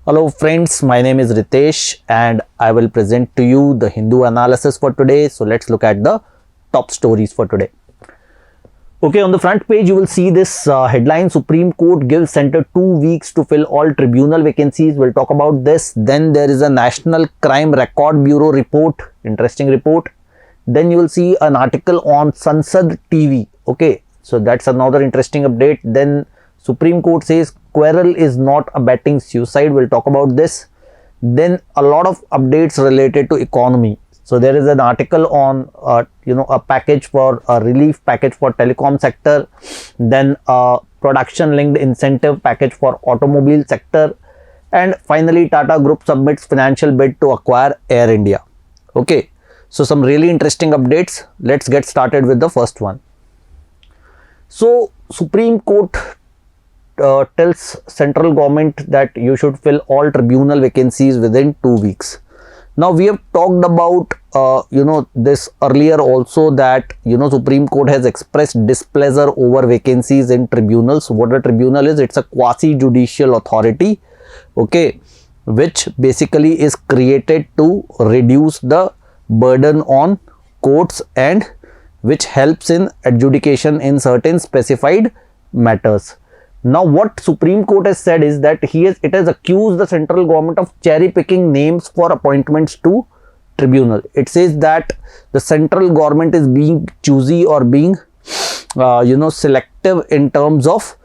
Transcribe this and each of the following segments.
Hello friends, my name is Ritesh and I will present to you the Hindu analysis for today. So let's look at the top stories for today. Okay, on the front page you will see this headline: Supreme Court gives center 2 weeks to fill all tribunal vacancies. We'll talk about this. Then there is a National Crime Record Bureau report, interesting report. Then you will see an article on Sansad TV. Okay, so that's another interesting update. Then Supreme Court says quarrel is not abetting suicide. We'll talk about this. Then a lot of updates related to economy. So there is an article on a package for a relief package for telecom sector. Then a production linked incentive package for automobile sector. And finally Tata Group submits financial bid to acquire Air India. Okay, so some really interesting updates. Let's get started with the first one. So Supreme Court tells central government that you should fill all tribunal vacancies within 2 weeks. Now we have talked about this earlier also, that Supreme Court has expressed displeasure over vacancies in tribunals. What a tribunal is, it's a quasi judicial authority, okay, which basically is created to reduce the burden on courts and which helps in adjudication in certain specified matters. Now what Supreme Court has said is that it has accused the central government of cherry picking names for appointments to tribunal. It says that the central government is being choosy or being selective in terms of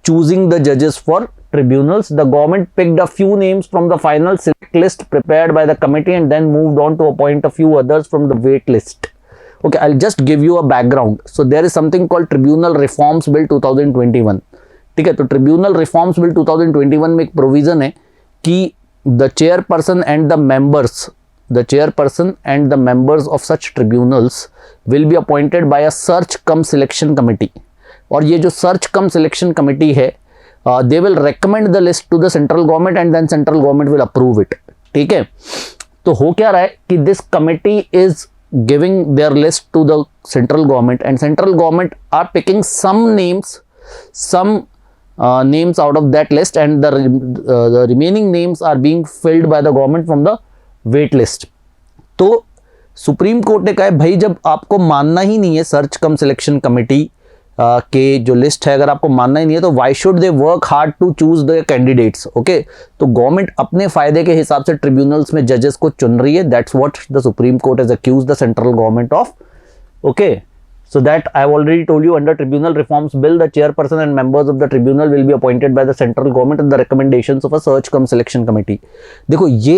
choosing the judges for tribunals. The government picked a few names from the final select list prepared by the committee and then moved on to appoint a few others from the wait list. Okay, I'll just give you a background. So there is something called Tribunal Reforms Bill 2021. ठीक है, तो tribunal reforms bill 2021 में एक provision है कि the chairperson and the members of such tribunals will be appointed by a search cum selection committee. और ये जो सर्च कम सिलेक्शन कमिटी है, they will recommend the list to the central government and then central government will approve it. ठीक है, तो हो क्या रहा है कि this committee is giving their list to the central government and central government are picking some names out of that list, and the remaining names are being filled by the government from the wait list. तो supreme court ने कहा है भाई, जब आपको मानना ही नहीं है सर्च कम सिलेक्शन कमेटी के जो लिस्ट है, अगर आपको मानना ही नहीं है तो why should they work hard to choose the candidates. Okay, तो गवर्नमेंट अपने फायदे के हिसाब से ट्रिब्यूनल्स में जजेस को चुन रही है. That's what the supreme court has accused the central government of. Okay, so that I have already told you, under Tribunal Reforms Bill, the chairperson and members of the tribunal will be appointed by the central government and the recommendations of a search cum selection committee. देखो ये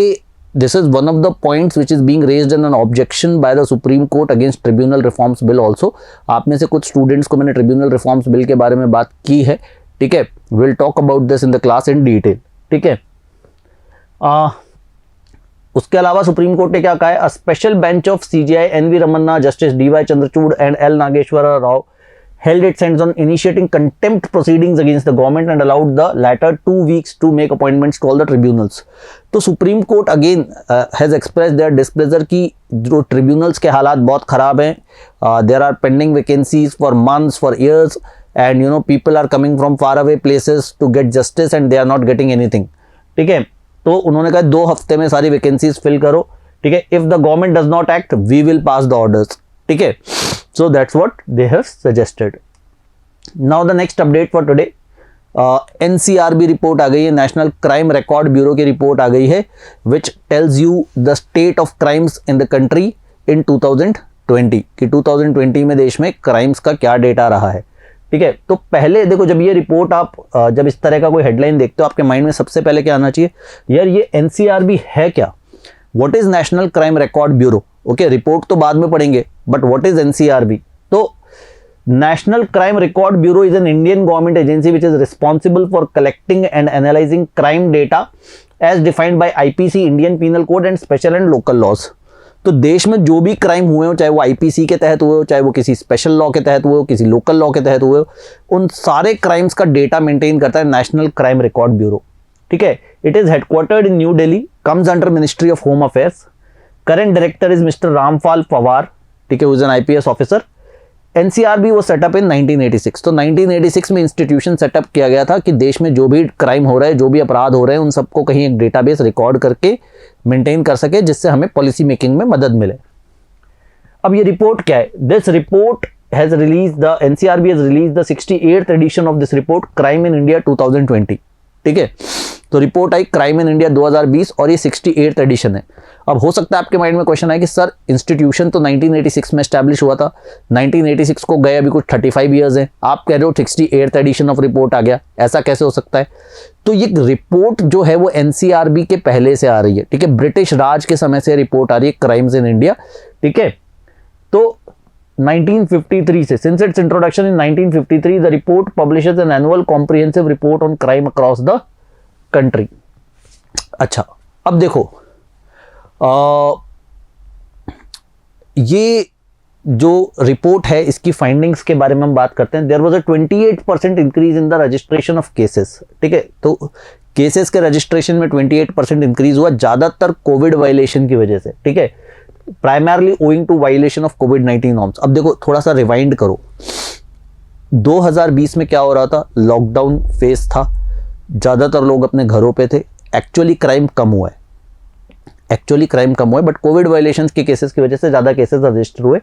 this is one of the points which is being raised in an objection by the Supreme Court against Tribunal Reforms Bill also. आप में से कुछ students को मैंने Tribunal Reforms Bill के बारे में बात की है. ठीक है, we'll talk about this in the class in detail. ठीक है, उसके अलावा सुप्रीम कोर्ट ने क्या कहा है, a special bench of CJI NV Ramana, justice DY Chandrachud and L Nageswara Rao held its hands on initiating contempt proceedings against the government and allowed the latter 2 weeks to make appointments to all the tribunals. तो supreme court again has expressed their displeasure कि जो tribunals के हालात बहुत खराब हैं. There are pending vacancies for months, for years, and people are coming from far away places to get justice and they are not getting anything. ठीक है, तो उन्होंने कहा 2 हफ्ते में सारी वैकेंसीज फिल करो. ठीक है, if the government does not act we will pass the orders. ठीक है, so that's what they have suggested. Now the next update for today, NCRB report आ गई है, नेशनल क्राइम रिकॉर्ड ब्यूरो की रिपोर्ट आ गई है, which tells you the state of crimes in the country in 2020 कि 2020 में देश में क्राइम्स का क्या डेटा रहा है. ठीक है, तो पहले देखो, जब ये रिपोर्ट आप जब इस तरह का कोई हेडलाइन देखते हो, आपके माइंड में सबसे पहले क्या आना चाहिए, यार ये एनसीआरबी है क्या, what is national crime record bureau. Okay, report तो बाद में पढ़ेंगे, बट व्हाट इज एनसीआरबी. तो national crime record bureau is an Indian government agency which is responsible for collecting and analysing crime data as defined by IPC, Indian penal code and special and local laws. तो देश में जो भी crime हुए हो, चाहे वो IPC के तहत हुए हो, चाहे वो किसी स्पेशल लॉ के तहत हुए हो, किसी लोकल लॉ के तहत हुए हो, उन सारे क्राइम्स का डेटा मेंटेन करता है नेशनल क्राइम रिकॉर्ड ब्यूरो. ठीक है, it is headquartered in new Delhi, comes under ministry of home affairs. Current director is mister Rampal Pawar. ठीक है, who is an IPS officer. NCRB वो सेटअप इन 1986। तो 1986 में इंस्टीट्यूशन सेटअप किया गया था कि देश में जो भी क्राइम हो रहा है, जो भी अपराध हो रहे हैं, उन सबको कहीं एक डेटाबेस रिकॉर्ड करके मेंटेन कर सके, जिससे हमें पॉलिसी मेकिंग में मदद मिले। अब ये रिपोर्ट क्या है? This report has release the NCRB has release the 68th edition of this report, crime in India 2020। ठीक है, तो रिपोर्ट आई क्राइम इन इंडिया 2020 और ये 68th एडिशन है। अब हो सकता है आपके माइंड में क्वेश्चन आए कि सर इंस्टीट्यूशन तो 1986 में एस्टैब्लिश हुआ था, 1986 को गए अभी कुछ 35 ईयर्स हैं, आप कह रहे हो 68th एडिशन ऑफ रिपोर्ट आ गया, ऐसा कैसे हो सकता है? तो ये रिपोर्ट जो है वो एनसीआरबी के पहले से आ रही है। ठीक है, ब्रिटिश राज के समय से रिपोर्ट आ रही है क्राइम्स इन इंडिया। ठीक है, तो 1953 से, since it's introduction in 1953, the report publishes an annual comprehensive report on crime across the country. अच्छा, अब देखो ये जो रिपोर्ट है इसकी फाइंडिंग्स के बारे में हम बात करते हैं। There was a 28% increase in the registration of cases. ठीक है, तो केसेस के रजिस्ट्रेशन में 28% इंक्रीज हुआ, ज्यादातर कोविड वायलेशन की वजह से। ठीक है, primarily owing to violation of कोविड-19 नॉर्म्स। अब देखो थोड़ा सा रिवाइंड करो, 2020 में क्या हो रहा था? लॉकडाउन फेज था, ज्यादातर लोग अपने घरों पे थे, एक्चुअली क्राइम कम हुआ है, बट कोविड वायलेशंस के केसेस की वजह से ज्यादा केसेस रजिस्टर हुए।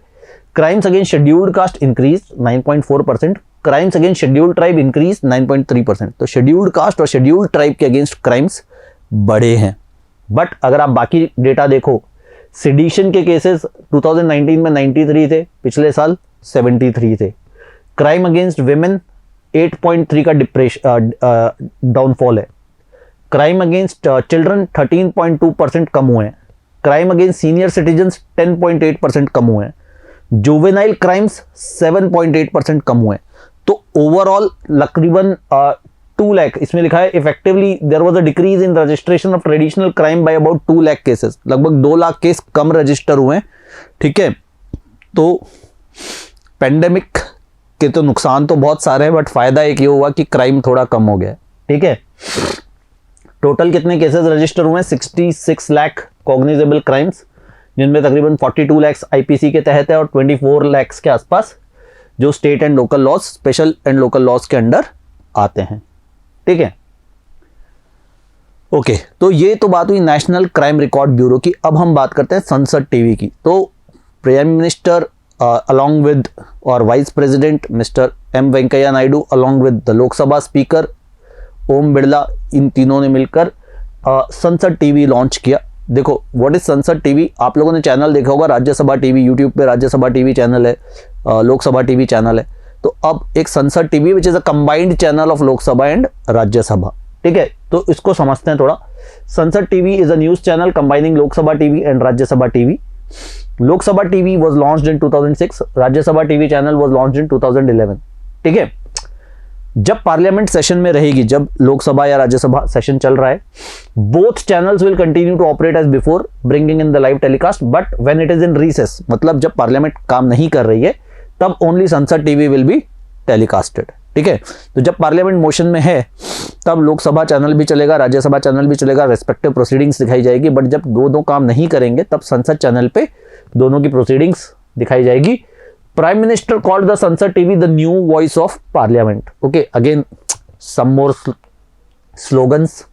Crimes against scheduled caste increase 9.4%, crimes against scheduled tribe increase 9.3%। तो शेड्यूल्ड कास्ट और शेड्यूल्ड ट्राइब के अगेंस्ट क्राइम्स बढ़े हैं। बट अगर आप बाकी डेटा देखो, सेडिशन के केसेस 2019 में 93 थे, पिछले साल 73 थे। क्राइम अगेंस्ट विमेन 8.3 का डाउनफॉल है। क्राइम अगेंस्ट चिल्ड्रन 13.2% कम हुए हैं। क्राइम अगेंस्ट सीनियर सिटीजन्स 10.8% कम हुए हैं। जुवेनाइल क्राइम्स 7.8% कम हुए हैं। तो ओवरऑल तकरीबन 2 लाख, इसमें लिखा है effectively there was a decrease in registration of traditional crime by about 2 lakh cases, लगभग 2 लाख केस कम रजिस्टर हुए हैं। ठीक है, तो पेंडेमिक के तो नुकसान तो बहुत सारे हैं, बट फायदा एक ये हुआ कि क्राइम थोड़ा कम हो गया। ठीक है, टोटल कितने केसेस रजिस्टर हुए हैं? 66 लाख कॉग्निजेबल क्राइम्स, जिनमें तकरीबन 42 लाख आईपीसी के तहत है और 24 लाख के आसपास जो state and local laws, special and local laws के अंडर आते हैं। ठीक है, ओके, तो ये तो बात हुई नेशनल क्राइम रिकॉर्ड ब्यूरो की। अब हम बात करते हैं संसद टीवी की। तो प्राइम मिनिस्टर अलॉन्ग विद और vice president mister M Venkaiah Naidu along with the Lok Sabha speaker Om Birla, इन तीनों ने मिलकर संसद टीवी लॉन्च किया। देखो व्हाट इज संसद टीवी, आप लोगों ने चैनल देखा होगा, राज्यसभा टीवी, यूट्यूब पे राज्यसभा टीवी चैनल है, लोकसभा टीवी चैनल है। तो अब एक संसद TV which is a combined channel of Lok Sabha and Rajya Sabha. ठीक है, तो इसको समझते हैं थोड़ा। संसद TV is a news channel combining Lok Sabha TV and Rajya Sabha TV. Lok Sabha TV was launched in 2006, Rajya Sabha TV channel was launched in 2011। ठीक है, जब पार्लियामेंट सेशन में रहेगी, जब लोकसभा या राज्यसभा सेशन चल रहा है, both channels will continue to operate as before bringing in the live telecast, but when it is in recess, मतलब जब पार्लियामेंट काम नहीं कर रही है, तब ओनली संसद टीवी विल बी टेलीकास्टेड। ठीक है, तो जब पार्लियामेंट मोशन में है तब लोकसभा चैनल भी चलेगा, राज्यसभा चैनल भी चलेगा, रेस्पेक्टिव प्रोसीडिंग्स दिखाई जाएगी। बट जब दो काम नहीं करेंगे तब संसद चैनल पे दोनों की प्रोसीडिंग्स दिखाई जाएगी। Prime minister called the Sansad TV the new voice of parliament. Okay, again some more slogans.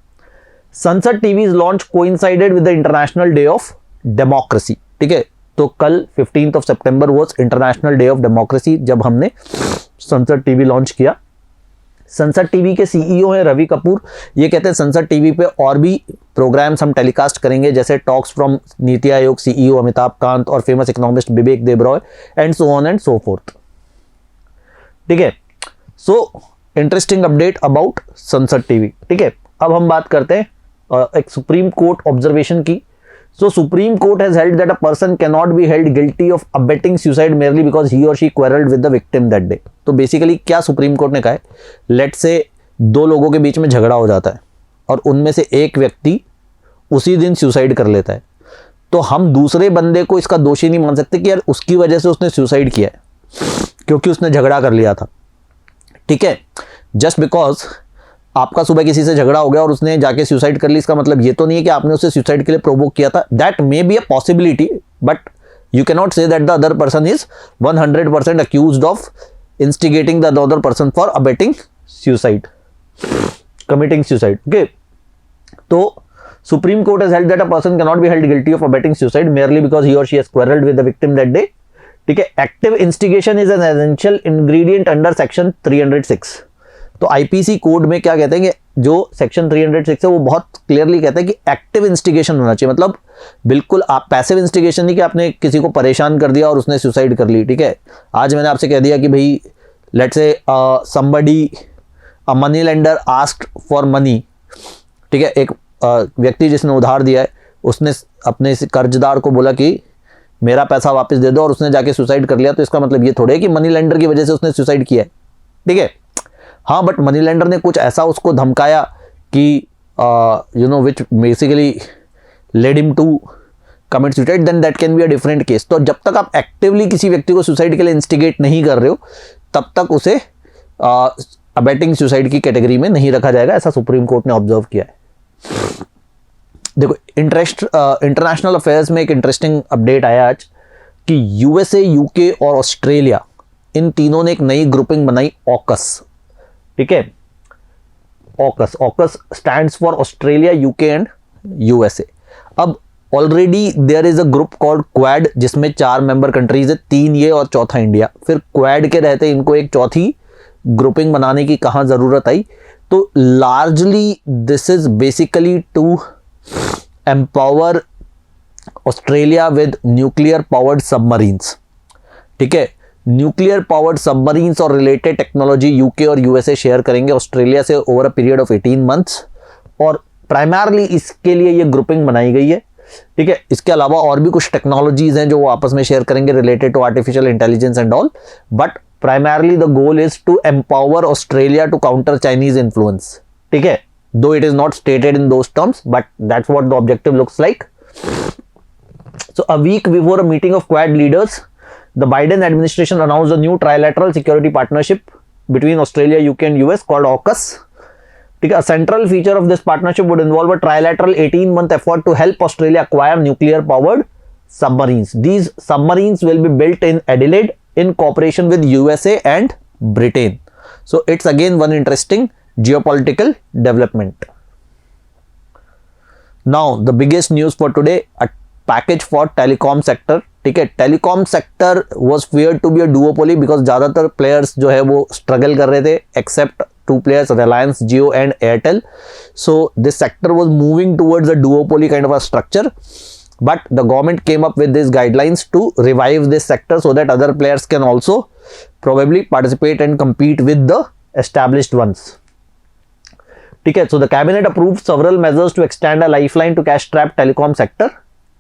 Sansad TV is launch coincided with the international day of democracy. ठीक है, तो कल 15th of September was international day of democracy, जब हमने संसद TV launch किया। संसद TV के सीईओ हैं रवि कपूर। ये कहते हैं संसद टीवी पे और भी प्रोग्राम्स हम टेलीकास्ट करेंगे, जैसे talks from NITI Aayog CEO Amitabh Kant और famous economist Vivek Debroy and so on and so fourth. ठीक है, सो इंटरेस्टिंग अपडेट अबाउट संसद टीवी। ठीक है, अब हम बात करते हैं एक सुप्रीम कोर्ट ऑब्जर्वेशन की। So Supreme Court has held that a person cannot be held guilty of abetting suicide merely because he or she quarreled with the victim that day। तो बेसिकली क्या सुप्रीम कोर्ट ने कहा है, late से 2 लोगों के बीच में झगड़ा हो जाता है और उनमें से एक व्यक्ति उसी दिन सुसाइड कर लेता है, तो हम दूसरे बंदे को इसका दोषी नहीं मान सकते कि यार उसकी वजह से उसने सुसाइड किया है क्योंकि उसने झगड़ा कर लिया था। ठीक है, जस्ट बिकॉज आपका सुबह किसी से झगड़ा हो गया और उसने जाके सुसाइड कर ली, इसका मतलब ये तो नहीं है कि आपने उसे सुसाइड के लिए प्रोवोक किया था। That may be a possibility, but You cannot say that the other person is 100% accused of instigating the other person for abetting suicide, committing suicide. Okay, so Supreme Court has held that a person cannot be held guilty of abetting suicide merely because he or she has quarreled with the victim that day. ठीक है, active instigation is an essential ingredient under section 306. तो IPC code में क्या कहते हैं कि जो section 306 है वो बहुत क्लियरली कहता है कि एक्टिव इंस्टिगेशन होना चाहिए. मतलब बिल्कुल आप पैसिव इंस्टिगेशन नहीं कि आपने किसी को परेशान कर दिया और उसने सुसाइड कर ली. ठीक है, आज मैंने आपसे कह दिया कि भाई let's say somebody a money lender asked for money. ठीक है, एक व्यक्ति जिसने उधार दिया है उसने अपने कर्जदार को बोला कि मेरा पैसा वापस दे दो और उसने जाके सुसाइड कर लिया. तो इसका मतलब ये थोड़े है कि मनी लेंडर की वजह से उसने सुसाइड किया है. ठीक है, हाँ, बट मनी लेंडर ने कुछ ऐसा उसको धमकाया कि you know which basically led him to commit suicide, then that can be a different case. तो जब तक आप एक्टिवली किसी व्यक्ति को सुसाइड के लिए इंस्टिगेट नहीं कर रहे हो तब तक उसे अबेटिंग सुसाइड की कैटेगरी में नहीं रखा जाएगा, ऐसा सुप्रीम कोर्ट ने ऑब्जर्व किया है. देखो, इंटरनेशनल अफेयर्स में एक इंटरेस्टिंग अपडेट आया आज कि यूएसए, यूके और ऑस्ट्रेलिया इन तीनों ने एक नई ग्रुपिंग बनाई, ऑकस. ठीक है, AUKUS stands for Australia, UK and USA. अब already there is a group called Quad जिसमें 4 मेंबर कंट्रीज है, 3 ये और चौथा इंडिया. फिर क्वाड के रहते इनको एक चौथी ग्रुपिंग बनाने की कहाँ जरूरत आई? तो largely this is basically to empower Australia with nuclear powered submarines. ठीक है, न्यूक्लियर पावर्ड सबमरीन्स और रिलेटेड टेक्नोलॉजी यूके और यूएसए शेयर करेंगे ऑस्ट्रेलिया से over a period of 18 months और प्राइमरली इसके लिए ये ग्रुपिंग बनाई गई है. ठीक है, इसके अलावा और भी कुछ टेक्नोलॉजीज हैं जो वो आपस में शेयर करेंगे related to artificial intelligence and all, but primarily the goal is to empower Australia to counter Chinese influence. ठीक है, though it is not stated in those terms, but that's what the objective looks like. So a week before a meeting of Quad leaders, the Biden administration announced a new trilateral security partnership between Australia, UK and US called AUKUS. A central feature of this partnership would involve a trilateral 18-month effort to help Australia acquire nuclear powered submarines. These submarines will be built in Adelaide in cooperation with USA and Britain. So it's again one interesting geopolitical development. Now the biggest news for today, a package for telecom sector. ठीक है, telecom sector was feared to be a duopoly because ज़्यादातर players जो है वो struggle कर रहे थे except 2 players, Reliance Jio and Airtel. So this sector was moving towards a duopoly kind of a structure, but the government came up with these guidelines to revive this sector so that other players can also probably participate and compete with the established ones. ठीक है, so the cabinet approved several measures to extend a lifeline to cash trap telecom sector.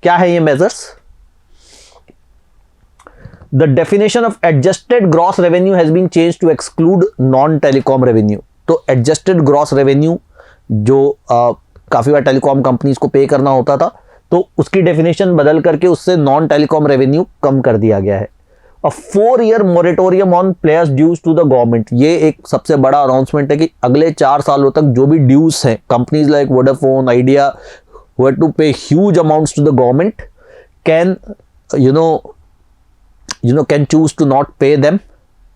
क्या है ये measures? The definition of adjusted gross revenue has been change to exclude non telecom revenue. तो adjusted gross revenue जो काफी बार telecom companies को पे करना होता था, तो उसकी डेफिनेशन बदल करके उससे नॉन टेलीकॉम रेवेन्यू कम कर दिया गया है. A 4-year moratorium on players dues to the government. ये एक सबसे बड़ा अनाउंसमेंट है कि अगले 4 सालों तक जो भी ड्यूज हैं, companies like Vodafone, idea, who had to pay huge amounts to the government, can can choose to not pay them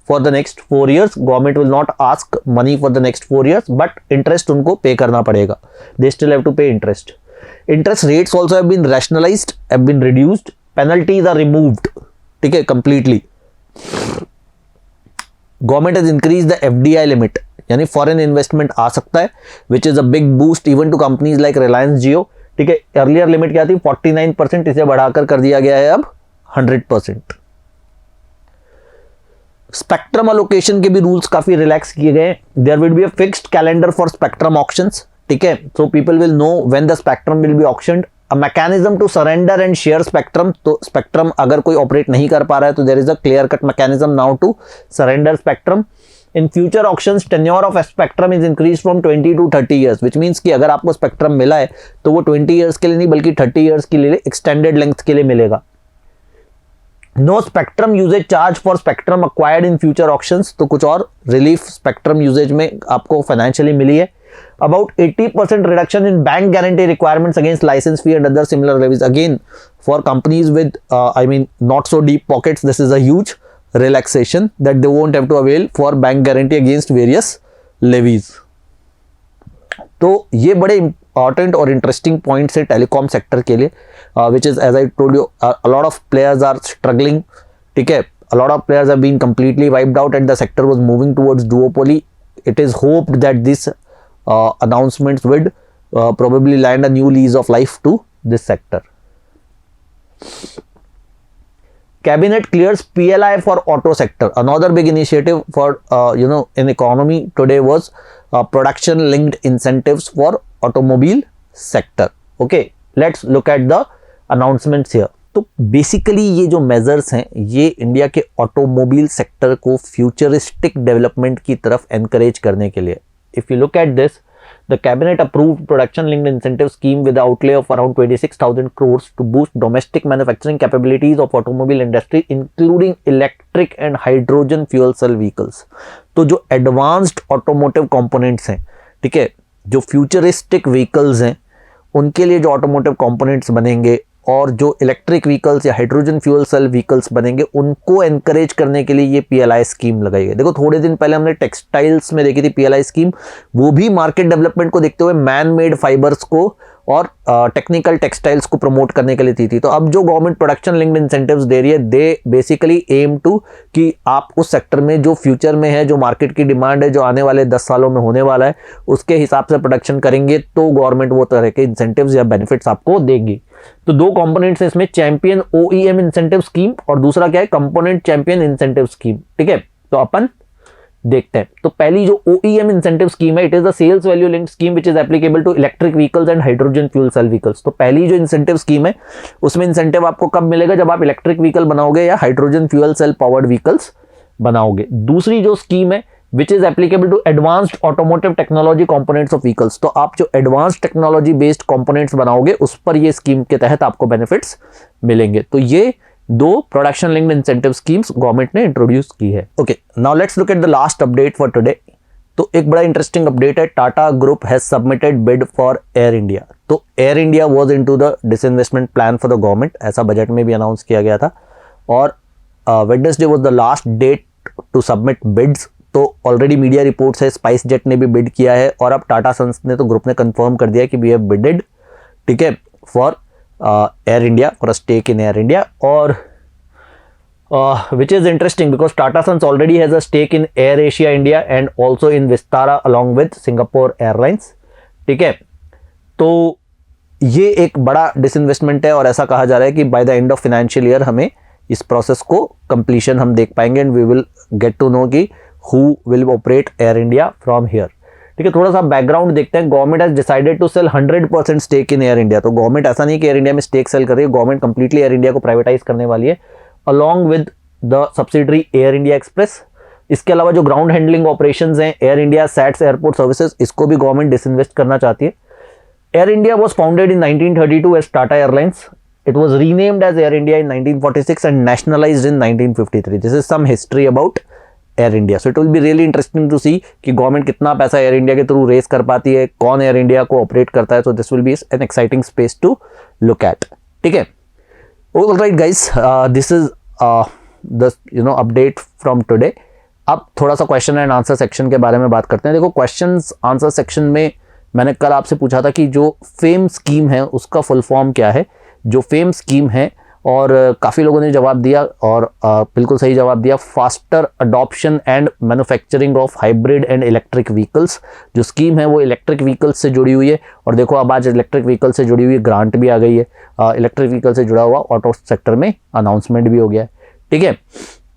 for the next 4 years. Government will not ask money for the next 4 years, but interest उनको पे करना पड़ेगा. They still have to pay interest. Interest rates also have been rationalized, have been reduced. Penalties are removed. ठीक है, completely. Government has increase the FDI limit, यानी foreign investment आ सकता है, which is a big boost even to companies like Reliance Jio. ठीक है, earlier limit क्या थी? 49%, इसे बढ़ाकर कर दिया गया है अब 100%. स्पेक्ट्रम अलोकेशन के भी रूल्स काफी रिलैक्स किए गए. There will be a fixed calendar for spectrum auctions. ठीक है, so people will know when the spectrum will be auctioned. A mechanism to surrender and share spectrum. तो spectrum अगर कोई ऑपरेट नहीं कर पा रहा है तो there is a clear cut mechanism now to surrender spectrum. In future auctions, tenure of spectrum is increased from 20 to 30 years, which means कि अगर आपको spectrum मिला है तो वो 20 years के लिए नहीं बल्कि 30 years के लिए extended length के लिए मिलेगा. No spectrum usage charge for spectrum acquired in future auctions. तो कुछ और relief spectrum usage में आपको financially मिली है. about 80% reduction in bank guarantee requirements against license fee and other similar levies. Again, for companies with not so deep pockets, this is a huge relaxation that they won't have to avail for bank guarantee against various levies. तो ये बड़े important और interesting points है telecom sector के लिए, which is as I told you a lot of players are struggling. ठीक है, a lot of players have been completely wiped out and the sector was moving towards duopoly. It is hoped that this announcements would probably land a new lease of life to this sector. Cabinet clears PLI for auto sector. Another big initiative for in economy today was production linked incentives for automobile sector. Okay, let's look at the announcements here. तो basically ये जो measures हैं ये India के automobile sector को futuristic development की तरफ encourage करने के लिए. If you look at this, the cabinet approved production linked incentive scheme with outlay of around 26,000 crores to boost domestic manufacturing capabilities of automobile industry including electric and hydrogen fuel cell vehicles. तो जो advanced automotive components हैं, ठीक है, जो futuristic vehicles हैं, उनके लिए जो ऑटोमोटिव कंपोनेंट्स बनेंगे और जो इलेक्ट्रिक व्हीकल्स या हाइड्रोजन फ्यूल सेल व्हीकल्स बनेंगे उनको एनकरेज करने के लिए ये पीएलआई स्कीम लगाई गई. देखो थोड़े दिन पहले हमने टेक्सटाइल्स में देखी थी पीएलआई स्कीम, वो भी मार्केट डेवलपमेंट को देखते हुए मैन मेड फाइबर्स को और टेक्निकल टेक्सटाइल्स को प्रमोट करने के लिए थी. तो अब जो गवर्नमेंट प्रोडक्शन लिंक्ड इंसेंटिव्स दे रही है, दे बेसिकली एम टू कि आप उस सेक्टर में जो फ्यूचर में है, जो मार्केट की डिमांड है, जो आने वाले 10 सालों में होने वाला है, उसके हिसाब से प्रोडक्शन करेंगे तो गवर्नमेंट वो तरह के इंसेंटिव्स या बेनिफिट्स आपको देगी. तो दो कंपोनेंट्स हैं इसमें, चैंपियन ओईएम इंसेंटिव स्कीम और दूसरा क्या है, कंपोनेंट चैंपियन इंसेंटिव स्कीम. ठीक है, तो अपन देखते हैं. तो पहली जो OEM इंसेंटिव स्कीम है, it is the sales value linked scheme which is applicable to electric vehicles and hydrogen fuel cell vehicles. तो पहली जो इंसेंटिव स्कीम है उसमें इंसेंटिव आपको कब मिलेगा, जब आप इलेक्ट्रिक व्हीकल बनाओगे या hydrogen fuel cell powered vehicles बनाओगे. दूसरी जो स्कीम है which is applicable to advanced automotive technology components of vehicles. तो आप जो एडवांस्ड टेक्नोलॉजी बेस्ड कंपोनेंट्स बनाओगे उस पर ये स्कीम के तहत आपको बेनिफिट्स मिलेंगे. तो ये दो production linked incentive schemes government ने इंट्रोड्यूस की है. Okay, now let's look at the last update for today. तो एक बड़ा इंटरेस्टिंग अपडेट है, Tata group has submitted bid for Air India. तो Air India was into the disinvestment plan for the government, ऐसा budget में भी अनाउंस किया गया था. और Wednesday was the last date to submit bids. तो ऑलरेडी मीडिया रिपोर्ट्स है स्पाइस जेट ने भी बिड किया है और अब टाटा सन्स ने तो ग्रुप ने कंफर्म कर दिया कि वी हैव बिडेड, ठीक है, for Air India, for a stake in Air India. और which is interesting because Tata Sons already has a stake in Air Asia India and also in Vistara along with Singapore Airlines. ठीक है, तो ये एक बड़ा disinvestment है और ऐसा कहा जा रहा है कि by the end of financial year हमें इस प्रोसेस को कंप्लीशन हम देख पाएंगे and we will get to know कि who will operate Air India from here. ठीक है, थोड़ा सा बैकग्राउंड देखते हैं. Government has decided to sell 100% stake in Air India. तो गवर्नमेंट ऐसा नहीं कि एयर इंडिया में स्टेक सेल कर रही है, गवर्नमेंट कंप्लीटली एयर इंडिया को प्राइवेटाइज करने वाली है along with the subsidiary Air India Express. इसके अलावा जो ग्राउंड हैंडलिंग ऑपरेशंस हैं, Air India SATS airport services, इसको भी गवर्नमेंट डिसइन्वेस्ट करना चाहती है. Air India was founded in 1932 as Tata airlines. It was renamed as Air India in 1946 and nationalized in 1953. This is some history about Air India. So it will be really interesting to see कि government कितना पैसा air India के through race कर पाती है, कौन air India को operate करता है. So this will be an exciting space to look at. ठीक है, all right guys, this is the update from today. अब थोड़ा सा क्वेश्चन एंड आंसर सेक्शन के बारे में बात करते हैं. देखो क्वेश्चन आंसर सेक्शन में मैंने कल आपसे पूछा था कि जो फेम स्कीम है उसका फुल फॉर्म क्या है. जो फेम स्कीम है, और काफ़ी लोगों ने जवाब दिया और बिल्कुल सही जवाब दिया, faster adoption and manufacturing of hybrid and electric vehicles. जो स्कीम है वो इलेक्ट्रिक व्हीकल्स से जुड़ी हुई है. और देखो अब आज इलेक्ट्रिक व्हीकल से जुड़ी हुई ग्रांट भी आ गई है, इलेक्ट्रिक व्हीकल से जुड़ा हुआ ऑटो सेक्टर में अनाउंसमेंट भी हो गया है. ठीक है,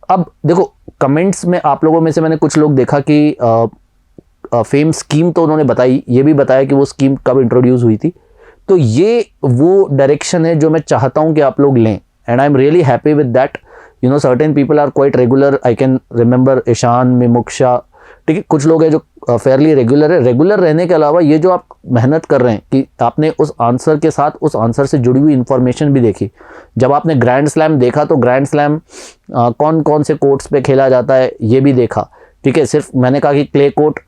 अब देखो कमेंट्स में आप लोगों में से मैंने कुछ लोग देखा कि फेम स्कीम तो उन्होंने बताई, ये भी बताया कि वो स्कीम कब इंट्रोड्यूस हुई थी. तो ये वो डायरेक्शन है जो मैं चाहता हूं कि आप लोग लें and I am really happy with that. Certain people are quite regular. I can remember Ishan, Mimuksha, ठीक है, कुछ लोग हैं जो फेयरली रेगुलर है. रेगुलर रहने के अलावा ये जो आप मेहनत कर रहे हैं कि आपने उस आंसर के साथ उस आंसर से जुड़ी हुई इंफॉर्मेशन भी देखी. जब आपने ग्रैंड स्लैम देखा तो ग्रैंड स्लैम कौन कौन से कोर्ट्स पे खेला जाता है ये भी देखा. ठीक है, सिर्फ मैंने कहा कि क्ले कोर्ट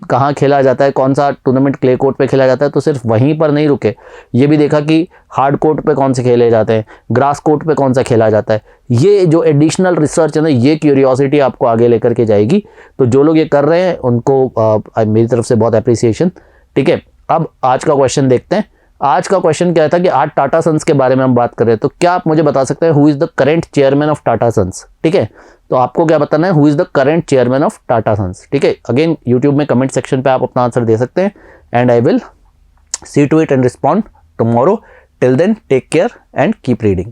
कहाँ खेला जाता है, कौन सा टूर्नामेंट क्ले कोर्ट पे खेला जाता है, तो सिर्फ वहीं पर नहीं रुके, ये भी देखा कि हार्ड कोर्ट पे कौन से खेले जाते हैं, ग्रास कोर्ट पे कौन सा खेला जाता है। ये जो एडिशनल रिसर्च है ना, ये क्यूरियोसिटी आपको आगे लेकर के जाएगी। तो जो लोग ये कर रहे हैं उनको मेरी तरफ से बहुत अप्रिसिएशन। ठीक है, अब आज का क्वेश्चन देखते हैं। आज का क्वेश्चन क्या था कि आज टाटा सन्स के बारे में हम बात कर रहे हैं, तो क्या आप मुझे बता सकते हैं who is the current chairman of Tata Sons. ठीक है, तो आपको क्या बताना है, who is the current chairman of Tata Sons. ठीक है, अगेन यूट्यूब में कमेंट सेक्शन पे आप अपना आंसर दे सकते हैं and I will see to it and respond tomorrow. Till then take care and keep reading.